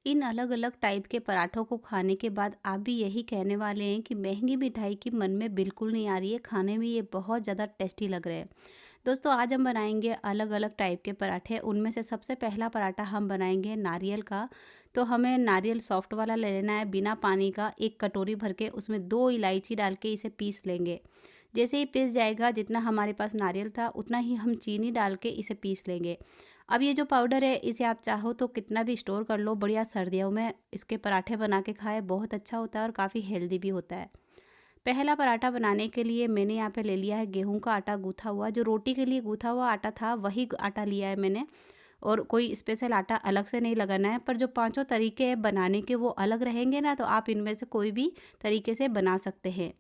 इन अलग-अलग टाइप के पराठों को खाने के बाद आप भी यही कहने वाले हैं कि महँगी मिठाई की मन में बिल्कुल नहीं आ रही है, खाने में ये बहुत ज़्यादा टेस्टी लग रहे हैं। दोस्तों आज हम बनाएँगे अलग-अलग टाइप के पराठे, उनमें से सबसे पहला पराठा हम बनाएँगे नारियल का। तो हमें नारियल सॉफ्ट वाला ले लेना है बिना पानी का, 1 कटोरी भर के उसमें 2 इलायची डाल के इसे पीस लेंगे। जैसे ही पिस जाएगा, जितना हमारे पास नारियल था उतना ही हम चीनी डाल के इसे पीस लेंगे। अब ये जो पाउडर है इसे आप चाहो तो कितना भी स्टोर कर लो, बढ़िया सर्दियों में इसके पराठे बना के खाएं, बहुत अच्छा होता है और काफ़ी हेल्दी भी होता है। पहला पराठा बनाने के लिए मैंने यहाँ पे ले लिया है गेहूं का आटा गूथा हुआ, जो रोटी के लिए गूथा हुआ आटा था वही आटा लिया है मैंने। और कोई स्पेशल आटा अलग से नहीं लगाना है, पर जो पांचों तरीके हैं बनाने के वो अलग रहेंगे ना, तो आप इनमें से कोई भी तरीके से बना सकते हैं।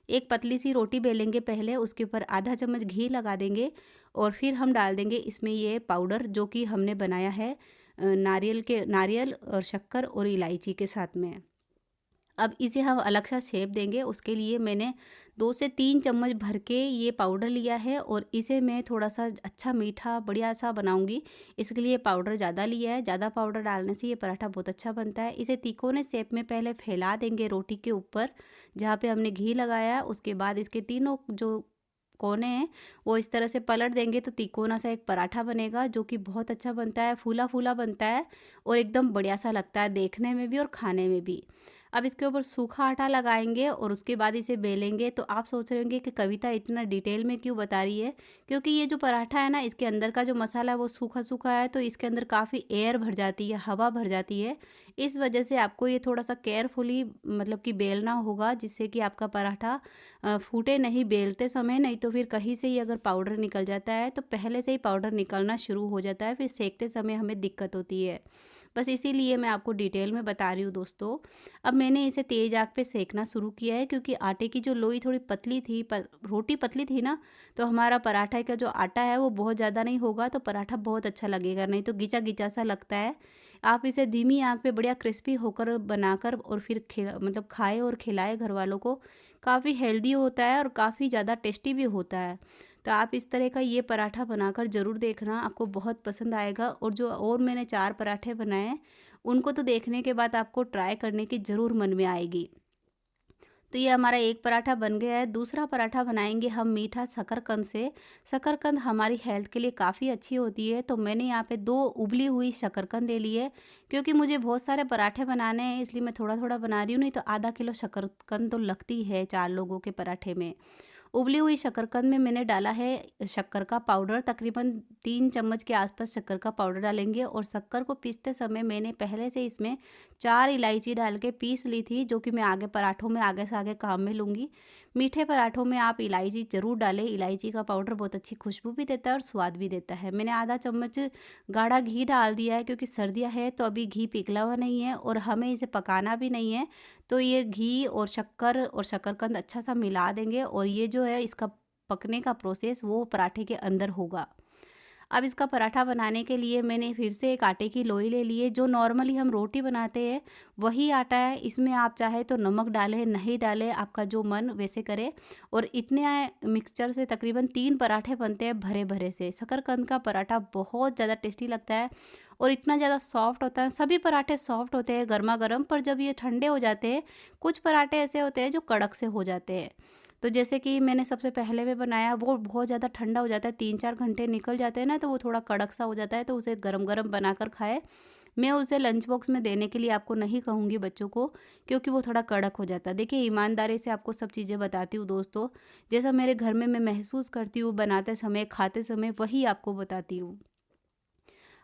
एक पतली सी रोटी बेलेंगे पहले, उसके ऊपर आधा चम्मच घी लगा देंगे और फिर हम डाल देंगे इसमें ये पाउडर जो कि हमने बनाया है नारियल और शक्कर और इलायची के साथ में। अब इसे हम अलग सा शेप देंगे, उसके लिए मैंने 2 से 3 चम्मच भर के ये पाउडर लिया है और इसे मैं थोड़ा-सा अच्छा मीठा बढ़िया-सा बनाऊँगी, इसके लिए पाउडर ज़्यादा लिया है। ज़्यादा पाउडर डालने से ये पराठा बहुत अच्छा बनता है। इसे तिकोने शेप में पहले फैला देंगे रोटी के ऊपर, जहाँ पे हमने घी लगाया है। उसके बाद इसके तीनों जो कोने हैं, वो इस तरह से पलट देंगे तो तिकोना सा एक पराठा बनेगा, जो कि बहुत अच्छा बनता है, फूला-फूला बनता है और एकदम बढ़िया-सा लगता है देखने में भी और खाने में भी। अब इसके ऊपर सूखा आटा लगाएँगे और उसके बाद इसे बेलेंगे। तो आप सोच रहे होंगे कि कविता इतना डिटेल में क्यों बता रही है? क्योंकि ये जो पराठा है ना, इसके अंदर का जो मसाला है वो सूखा-सूखा है, तो इसके अंदर काफ़ी एयर भर जाती है, हवा भर जाती है। इस वजह से आपको ये थोड़ा-सा केयरफुली मतलब कि बेलना होगा, जिससे कि आपका पराठा फूटे नहीं बेलते समय। नहीं तो फिर कहीं से ही अगर पाउडर निकल जाता है, तो पहले से ही पाउडर निकलना शुरू हो जाता है, फिर सेकते समय हमें दिक्कत होती है। बस इसीलिए मैं आपको डिटेल में बता रही हूँ दोस्तों। अब मैंने इसे तेज़ आँच पे सेकना शुरू किया है, क्योंकि आटे की जो लोई थोड़ी पतली थी, पर रोटी पतली थी ना, तो हमारा पराठा का जो आटा है वो बहुत ज़्यादा नहीं होगा, तो पराठा बहुत अच्छा लगेगा, नहीं तो गिचा-गिचा सा लगता है। आप इसे धीमी आँच पे बढ़िया क्रिस्पी होकर बनाकर और फिर मतलब खाएँ और खिलाएँ घरवालों को। काफ़ी हेल्दी होता है और काफ़ी ज़्यादा टेस्टी भी होता है। तो आप इस तरह का ये पराठा बनाकर ज़रूर देखना, आपको बहुत पसंद आएगा। और जो और मैंने 4 पराठे बनाए हैं, उनको तो देखने के बाद आपको ट्राई करने की ज़रूर मन में आएगी। तो ये हमारा एक पराठा बन गया है। दूसरा पराठा बनाएँगे हम मीठा शकरकंद से। शकरकंद हमारी हेल्थ के लिए काफ़ी अच्छी होती है, तो मैंने यहाँ पे 2 उबली हुई शकरकंद ले ली है। क्योंकि मुझे बहुत सारे पराठे बनाने हैं, इसलिए मैं थोड़ा-थोड़ा बना रही हूँ, नहीं तो आधा किलो शकरकंद तो लगती है 4 लोगों के पराठे में। उबली हुई शकरकंद में मैंने डाला है शक्कर का पाउडर, तकरीबन 3 चम्मच के आसपास शक्कर का पाउडर डालेंगे। और शक्कर को पीसते समय मैंने पहले से इसमें 4 इलायची डाल के पीस ली थी, जो कि मैं आगे पराठों में आगे से आगे काम में लूँगी। मीठे पराठों में आप इलायची ज़रूर डालें, इलायची का पाउडर बहुत अच्छी खुशबू भी देता है और स्वाद भी देता है। मैंने आधा चम्मच गाढ़ा घी डाल दिया है, क्योंकि सर्दियाँ है तो अभी घी पिघला हुआ नहीं है और हमें इसे पकाना भी नहीं है। तो ये घी और शक्कर और शकरकंद अच्छा सा मिला देंगे और ये जो है इसका पकने का प्रोसेस वो पराठे के अंदर होगा। अब इसका पराठा बनाने के लिए मैंने फिर से एक आटे की लोई ले ली है, जो नॉर्मली हम रोटी बनाते हैं वही आटा है। इसमें आप चाहे तो नमक डालें, नहीं डालें, आपका जो मन वैसे करें। और इतने मिक्सचर से तकरीबन 3 पराठे बनते हैं भरे भरे से। शकरकंद का पराठा बहुत ज़्यादा टेस्टी लगता है और इतना ज़्यादा सॉफ्ट होता है। सभी पराठे सॉफ्ट होते हैं गर्मा गर्म, पर जब ये ठंडे हो जाते हैं, कुछ पराठे ऐसे होते हैं जो कड़क से हो जाते हैं। तो जैसे कि मैंने सबसे पहले में बनाया, वो बहुत ज़्यादा ठंडा हो जाता है, 3-4 घंटे निकल जाते हैं ना, तो वो थोड़ा कड़क सा हो जाता है, तो उसे गरम-गरम बनाकर खाएँ। मैं उसे लंच बॉक्स में देने के लिए आपको नहीं कहूँगी बच्चों को, क्योंकि वो थोड़ा कड़क हो जाता है। देखिए, ईमानदारी से आपको सब चीज़ें बताती हूँ दोस्तों, जैसा मेरे घर में मैं महसूस करती हूँ बनाते समय, खाते समय, वही आपको बताती हूँ।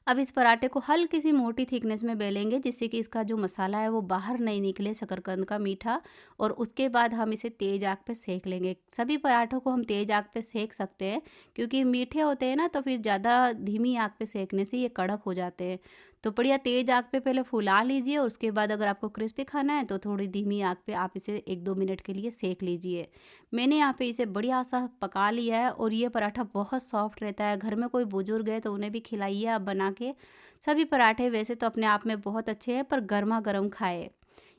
अब इस पराठे को हल्की सी मोटी थिकनेस में बेलेंगे, जिससे कि इसका जो मसाला है वो बाहर नहीं निकले, शकरकंद का मीठा। और उसके बाद हम इसे तेज आग पे सेक लेंगे। सभी पराठों को हम तेज आग पे सेक सकते हैं, क्योंकि मीठे होते हैं ना, तो फिर ज़्यादा धीमी आग पे सेकने से ये कड़क हो जाते हैं। तो बढ़िया तेज आग पे पहले फुला लीजिए और उसके बाद अगर आपको क्रिस्पी खाना है तो थोड़ी धीमी आग पे आप इसे 1-2 मिनट के लिए सेक लीजिए। मैंने यहाँ पे इसे बढ़िया सा पका लिया है और ये पराठा बहुत सॉफ्ट रहता है। घर में कोई बुजुर्ग है तो उन्हें भी खिलाइए आप बना के। सभी पराठे वैसे तो अपने आप में बहुत अच्छे हैं, पर गर्मा गर्म खाए।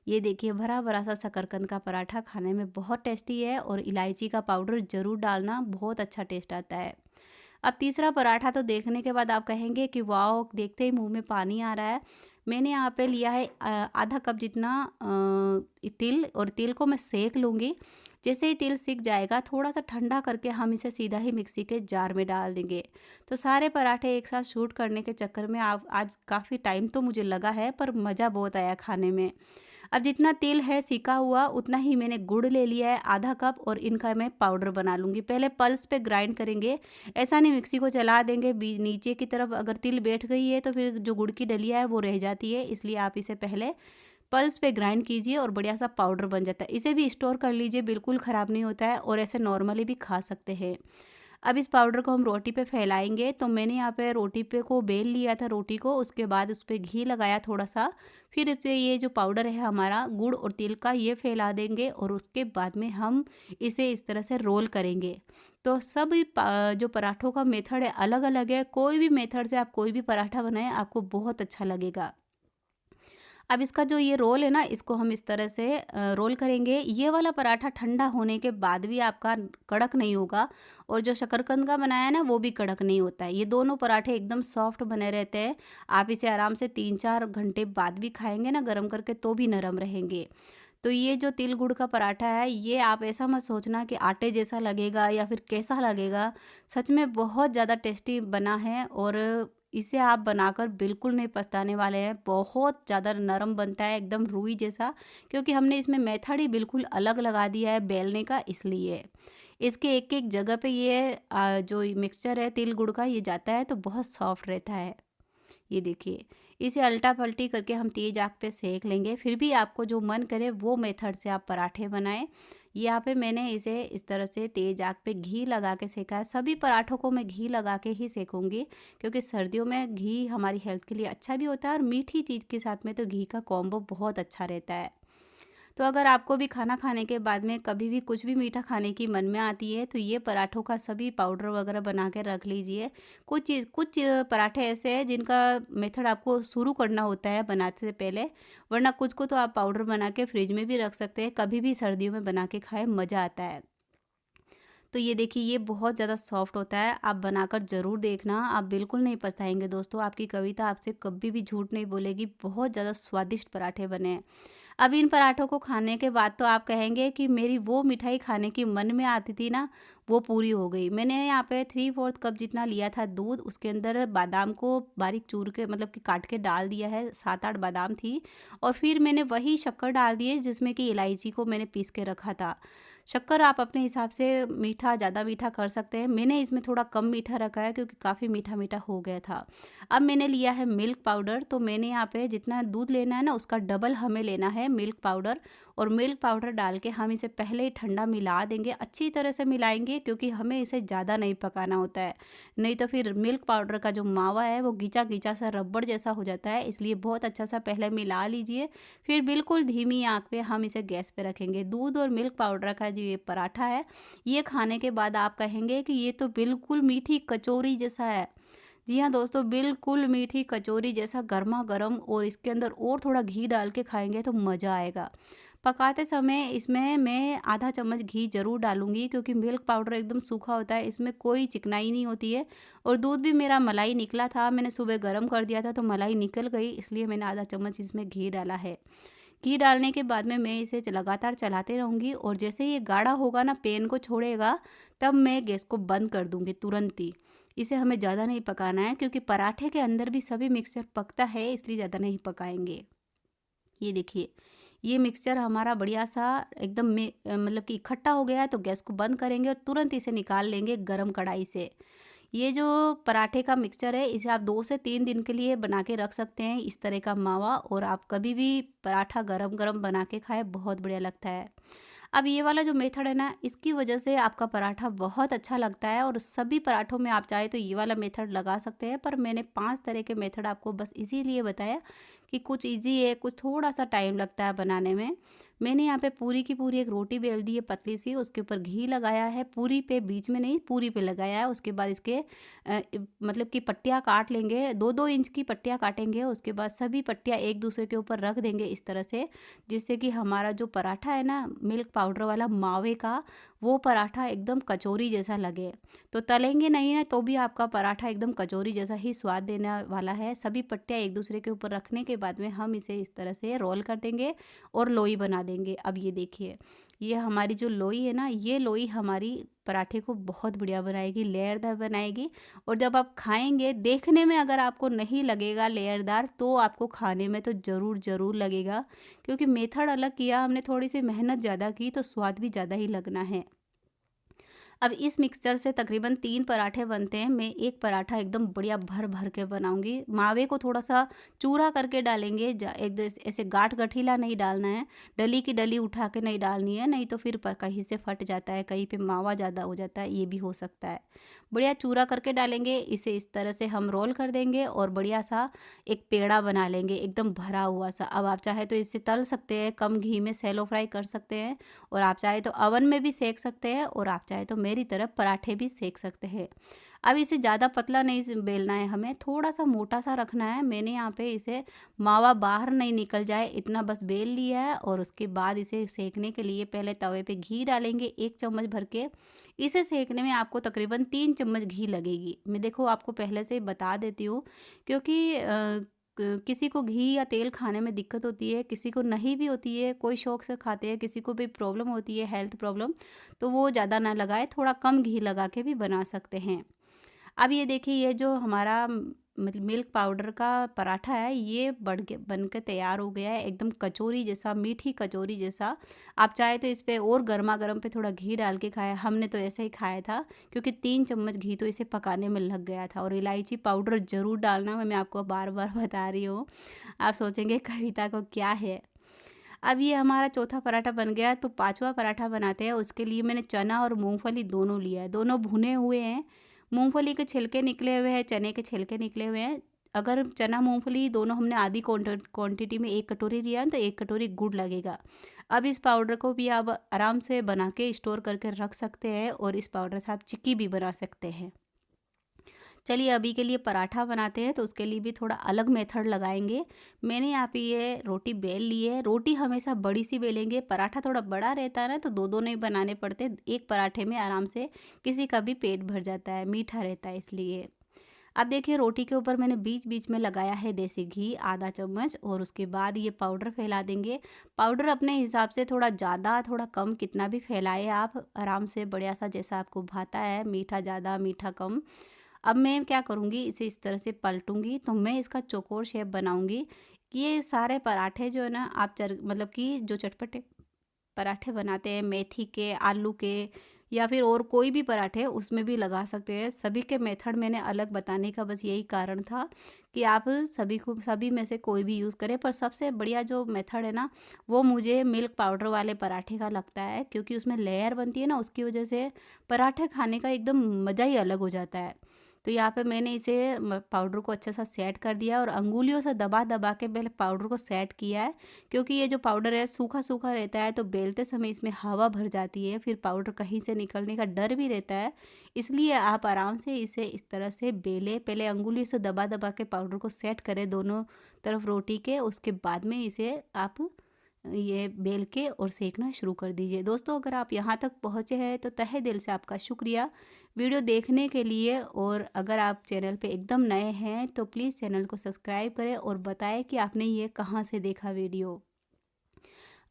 ये देखिए, भरा भरा सा शकरकंद का पराठा खाने में बहुत टेस्टी है और इलायची का पाउडर ज़रूर डालना, बहुत अच्छा टेस्ट आता है। अब तीसरा पराठा तो देखने के बाद आप कहेंगे कि वाओ! देखते ही मुँह में पानी आ रहा है। मैंने यहाँ पे लिया है आधा कप जितना तिल, और तिल को मैं सेक लूँगी। जैसे ही तिल सिक जाएगा, थोड़ा सा ठंडा करके हम इसे सीधा ही मिक्सी के जार में डाल देंगे। तो सारे पराठे एक साथ शूट करने के चक्कर में आप आज काफ़ी टाइम तो मुझे लगा है, पर मज़ा बहुत आया खाने में। अब जितना तिल है सिका हुआ, उतना ही मैंने गुड़ ले लिया है आधा कप, और इनका मैं पाउडर बना लूँगी। पहले पल्स पे ग्राइंड करेंगे, ऐसा नहीं मिक्सी को चला देंगे नीचे की तरफ। अगर तिल बैठ गई है तो फिर जो गुड़ की डलिया है वो रह जाती है, इसलिए आप इसे पहले पल्स पे ग्राइंड कीजिए और बढ़िया सा पाउडर बन जाता है। इसे भी स्टोर कर लीजिए, बिल्कुल ख़राब नहीं होता है, और ऐसे नॉर्मली भी खा सकते हैं। अब इस पाउडर को हम रोटी पे फैलाएंगे। तो मैंने यहाँ पे रोटी पे को बेल लिया था रोटी को, उसके बाद उस पर घी लगाया थोड़ा सा, फिर इस पे ये जो पाउडर है हमारा गुड़ और तिल का, ये फैला देंगे, और उसके बाद में हम इसे इस तरह से रोल करेंगे। तो सब जो पराठों का मेथड है अलग अलग है, कोई भी मेथड से आप कोई भी पराठा बनाएं आपको बहुत अच्छा लगेगा। अब इसका जो ये रोल है ना, इसको हम इस तरह से रोल करेंगे। ये वाला पराठा ठंडा होने के बाद भी आपका कड़क नहीं होगा, और जो शकरकंद का बनाया है ना, वो भी कड़क नहीं होता है। ये दोनों पराठे एकदम सॉफ्ट बने रहते हैं। आप इसे आराम से 3-4 घंटे बाद भी खाएंगे ना गरम करके, तो भी नरम रहेंगे। तो ये जो तिल गुड़ का पराठा है, ये आप ऐसा मत सोचना कि आटे जैसा लगेगा या फिर कैसा लगेगा। सच में बहुत ज़्यादा टेस्टी बना है, और इसे आप बनाकर बिल्कुल नहीं पछताने वाले हैं। बहुत ज़्यादा नरम बनता है, एकदम रुई जैसा, क्योंकि हमने इसमें मेथड ही बिल्कुल अलग लगा दिया है बेलने का, इसलिए। इसके एक एक जगह पे ये जो मिक्सचर है तिल गुड़ का, ये जाता है तो बहुत सॉफ्ट रहता है। ये देखिए, इसे अल्टा-पल्टी करके हम तेज़ आँच पे सेक लेंगे। फिर भी आपको जो मन करे वो मेथड से आप पराठे बनाएँ। यहाँ पे मैंने इसे इस तरह से तेज़ आँच पे घी लगा के सेका है। सभी पराठों को मैं घी लगा के ही सेकूँगी, क्योंकि सर्दियों में घी हमारी हेल्थ के लिए अच्छा भी होता है, और मीठी चीज़ के साथ में तो घी का कॉम्बो बहुत अच्छा रहता है। तो अगर आपको भी खाना खाने के बाद में कभी भी कुछ भी मीठा खाने की मन में आती है, तो ये पराठों का सभी पाउडर वगैरह बना के रख लीजिए। कुछ पराठे ऐसे हैं जिनका मेथड आपको शुरू करना होता है बनाते से पहले, वरना कुछ को तो आप पाउडर बना के फ्रिज में भी रख सकते हैं। कभी भी सर्दियों में बना के खाएं, मज़ा आता है। तो ये देखिए, ये बहुत ज़्यादा सॉफ्ट होता है। आप बनाकर ज़रूर देखना, आप बिल्कुल नहीं पछताएंगे दोस्तों। आपकी कविता आपसे कभी भी झूठ नहीं बोलेगी। बहुत ज़्यादा स्वादिष्ट पराठे बने हैं। अब इन पराठों को खाने के बाद तो आप कहेंगे कि मेरी वो मिठाई खाने की मन में आती थी ना, वो पूरी हो गई। मैंने यहाँ पे 3/4 कप जितना लिया था दूध, उसके अंदर बादाम को बारीक चूर के, मतलब कि काट के डाल दिया है। 7-8 बादाम थी, और फिर मैंने वही शक्कर डाल दी है जिसमें कि इलायची को मैंने पीस के रखा था। शक्कर आप अपने हिसाब से मीठा, ज़्यादा मीठा कर सकते हैं। मैंने इसमें थोड़ा कम मीठा रखा है, क्योंकि काफ़ी मीठा मीठा हो गया था। अब मैंने लिया है मिल्क पाउडर। तो मैंने यहाँ पे जितना दूध लेना है ना, उसका डबल हमें लेना है मिल्क पाउडर, और मिल्क पाउडर डाल के हम इसे पहले ही ठंडा मिला देंगे। अच्छी तरह से मिलाएंगे, क्योंकि हमें इसे ज़्यादा नहीं पकाना होता है, नहीं तो फिर मिल्क पाउडर का जो मावा है वो गीचा गीचा सा रबड़ जैसा हो जाता है। इसलिए बहुत अच्छा सा पहले मिला लीजिए, फिर बिल्कुल धीमी आंच पे हम इसे गैस पे रखेंगे। दूध और मिल्क पाउडर का जो ये पराठा है, ये खाने के बाद आप कहेंगे कि ये तो बिल्कुल मीठी कचौरी जैसा है। जी हाँ दोस्तों, बिल्कुल मीठी कचौरी जैसा, गर्मा गर्म, और इसके अंदर और थोड़ा घी डाल के खाएंगे तो मज़ा आएगा। पकाते समय इसमें मैं आधा चम्मच घी ज़रूर डालूंगी, क्योंकि मिल्क पाउडर एकदम सूखा होता है, इसमें कोई चिकनाई नहीं होती है। और दूध भी मेरा मलाई निकला था, मैंने सुबह गर्म कर दिया था तो मलाई निकल गई, इसलिए मैंने आधा चम्मच इसमें घी डाला है। घी डालने के बाद में मैं इसे लगातार चलाते रहूँगी, और जैसे ये गाढ़ा होगा ना, पैन को छोड़ेगा, तब मैं गैस को बंद कर दूँगी तुरंत ही। इसे हमें ज़्यादा नहीं पकाना है, क्योंकि पराठे के अंदर भी सभी मिक्सचर पकता है, इसलिए ज़्यादा नहीं पकाएंगे। ये देखिए, ये मिक्सचर हमारा बढ़िया सा एकदम में मतलब कि इकट्ठा हो गया है। तो गैस को बंद करेंगे और तुरंत इसे निकाल लेंगे गरम कढ़ाई से। ये जो पराठे का मिक्सचर है, इसे आप 2 से 3 दिन के लिए बना के रख सकते हैं, इस तरह का मावा, और आप कभी भी पराठा गरम गरम बना के खाएं, बहुत बढ़िया लगता है। अब ये वाला जो मेथड है ना, इसकी वजह से आपका पराठा बहुत अच्छा लगता है, और सभी पराठों में आप चाहे तो ये वाला मेथड लगा सकते हैं, पर मैंने 5 तरह के मेथड आपको बस इसीलिए बताया कि कुछ इजी है, कुछ थोड़ा सा टाइम लगता है बनाने में। मैंने यहाँ पे पूरी की पूरी एक रोटी बेल दी है पतली सी, उसके ऊपर घी लगाया है, पूरी पे बीच में नहीं पूरी पे लगाया है। उसके बाद इसके मतलब कि पट्टियाँ काट लेंगे, 2-2 इंच की पट्टियाँ काटेंगे। उसके बाद सभी पट्टियाँ एक दूसरे के ऊपर रख देंगे इस तरह से, जिससे कि हमारा जो पराठा है ना मिल्क पाउडर वाला मावे का, वो पराठा एकदम कचौरी जैसा लगे। तो तलेंगे नहीं ना तो भी आपका पराठा एकदम कचौरी जैसा ही स्वाद देने वाला है। सभी पट्टियाँ एक दूसरे के ऊपर रखने के बाद में हम इसे इस तरह से रोल कर देंगे और लोई बना देंगे। अब ये देखिए, ये हमारी जो लोई है ना, ये लोई हमारी पराठे को बहुत बढ़िया बनाएगी, लेयरदार बनाएगी। और जब आप खाएंगे, देखने में अगर आपको नहीं लगेगा लेयरदार, तो आपको खाने में तो ज़रूर ज़रूर लगेगा, क्योंकि मेथड अलग किया हमने, थोड़ी सी मेहनत ज़्यादा की तो स्वाद भी ज़्यादा ही लगना है। अब इस मिक्सचर से तकरीबन 3 पराठे बनते हैं। मैं एक पराठा एकदम बढ़िया भर-भर के बनाऊँगी। मावे को थोड़ा-सा चूरा करके डालेंगे, ऐसे गाढ़ गठीला नहीं डालना है, डली की डली उठा के नहीं डालनी है, नहीं तो फिर कहीं से फट जाता है, कहीं पे मावा ज़्यादा हो जाता है, ये भी हो सकता है। बढ़िया चूरा करके डालेंगे, इसे इस तरह से हम रोल कर देंगे और बढ़िया-सा एक पेड़ा बना लेंगे, एकदम भरा हुआ-सा। अब आप चाहे तो इसे तल सकते हैं, कम घी में शैलो फ्राई कर सकते हैं, और आप चाहे तो अवन में भी सेक सकते हैं, और आप चाहे तो मेरी तरह पराठे भी सेक सकते हैं। अब इसे ज़्यादा पतला नहीं बेलना है, हमें थोड़ा सा मोटा सा रखना है। मैंने यहाँ पे इसे मावा बाहर नहीं निकल जाए इतना बस बेल लिया है, और उसके बाद इसे सेकने के लिए पहले तवे पे घी डालेंगे 1 चम्मच भर के। इसे सेकने में आपको तकरीबन 3 चम्मच घी लगेगी। मैं देखो आपको पहले से ही बता देती हूँ, क्योंकि किसी को घी या तेल खाने में दिक्कत होती है, किसी को नहीं भी होती है, कोई शौक से खाते हैं, किसी को भी प्रॉब्लम होती है हेल्थ प्रॉब्लम, तो वो ज़्यादा ना लगाए, थोड़ा कम घी लगा के भी बना सकते हैं। अब ये देखिए, ये जो हमारा मतलब मिल्क पाउडर का पराठा है, ये बन के तैयार हो गया है, एकदम कचौरी जैसा, मीठी कचौरी जैसा। आप चाहे तो इस पे और गर्मा गर्म पे थोड़ा घी डाल के खाया, हमने तो ऐसे ही खाया था, क्योंकि 3 चम्मच घी तो इसे पकाने में लग गया था। और इलायची पाउडर ज़रूर डालना, मैं आपको बार बार बता रही हूँ। आप सोचेंगे कविता को क्या है। अब ये हमारा चौथा पराठा बन गया, तो पांचवा पराठा बनाते हैं। उसके लिए मैंने चना और मूंगफली दोनों लिया है, दोनों भुने हुए हैं। मूंगफली के छिलके निकले हुए हैं, चने के छिलके निकले हुए हैं। अगर चना मूंगफली दोनों हमने आधी क्वांटिटी में 1 कटोरी लिया है, तो 1 कटोरी गुड़ लगेगा। अब इस पाउडर को भी आप आराम से बना के स्टोर करके रख सकते हैं, और इस पाउडर से आप चिक्की भी बना सकते हैं। चलिए अभी के लिए पराठा बनाते हैं, तो उसके लिए भी थोड़ा अलग मेथड लगाएंगे। मैंने यहाँ पे ये रोटी बेल ली है। रोटी हमेशा बड़ी सी बेलेंगे, पराठा थोड़ा बड़ा रहता है ना, तो 2-2 नहीं बनाने पड़ते, एक पराठे में आराम से किसी का भी पेट भर जाता है, मीठा रहता है इसलिए। अब देखिए, रोटी के ऊपर मैंने बीच बीच में लगाया है देसी घी आधा चम्मच, और उसके बाद ये पाउडर फैला देंगे। पाउडर अपने हिसाब से थोड़ा ज़्यादा थोड़ा कम, कितना भी फैलाए आप आराम से, बढ़िया सा जैसा आपको भाता है, मीठा ज़्यादा मीठा कम। अब मैं क्या करूँगी, इसे इस तरह से पलटूँगी, तो मैं इसका चौकोर शेप बनाऊँगी। ये सारे पराठे जो है ना, आप मतलब कि जो चटपटे पराठे बनाते हैं मेथी के, आलू के, या फिर और कोई भी पराठे उसमें भी लगा सकते हैं। सभी के मेथड मैंने अलग बताने का बस यही कारण था कि आप सभी में से कोई भी यूज़ करें, पर सबसे बढ़िया जो मेथड है ना, वो मुझे मिल्क पाउडर वाले पराठे का लगता है, क्योंकि उसमें लेयर बनती है ना, उसकी वजह से पराठे खाने का एकदम मज़ा ही अलग हो जाता है। तो यहाँ पे मैंने इसे पाउडर को अच्छा सा सेट कर दिया, और अंगुलियों से दबा दबा के पहले पाउडर को सेट किया है, क्योंकि ये जो पाउडर है सूखा सूखा रहता है, तो बेलते समय इसमें हवा भर जाती है, फिर पाउडर कहीं से निकलने का डर भी रहता है। इसलिए आप आराम से इसे इस तरह से बेले, पहले अंगुलियों से दबा दबा के पाउडर को सेट करें दोनों तरफ रोटी के, उसके बाद में इसे आप ये बेल के और सेकना शुरू कर दीजिए। दोस्तों, अगर आप यहाँ तक पहुँचे हैं तो तहे दिल से आपका शुक्रिया वीडियो देखने के लिए, और अगर आप चैनल पे एकदम नए हैं तो प्लीज़ चैनल को सब्सक्राइब करें और बताएं कि आपने ये कहाँ से देखा वीडियो।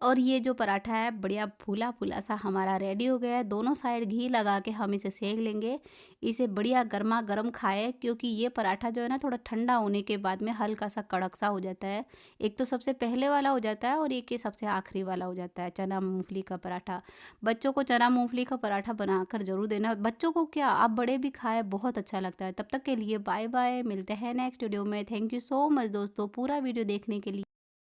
और ये जो पराठा है बढ़िया फूला फूला सा हमारा रेडी हो गया है। दोनों साइड घी लगा के हम इसे सेक लेंगे। इसे बढ़िया गर्मा गर्म खाए, क्योंकि ये पराठा जो है ना, थोड़ा ठंडा होने के बाद में हल्का सा कड़क सा हो जाता है। एक तो सबसे पहले वाला हो जाता है, और एक ये सबसे आखिरी वाला हो जाता है, चना मूंगफली का पराठा। बच्चों को चना मूंगफली का पराठा बनाकर जरूर देना। बच्चों को क्या, आप बड़े भी खाए, बहुत अच्छा लगता है। तब तक के लिए बाय बाय, मिलते हैं नेक्स्ट वीडियो में। थैंक यू सो मच दोस्तों पूरा वीडियो देखने के लिए।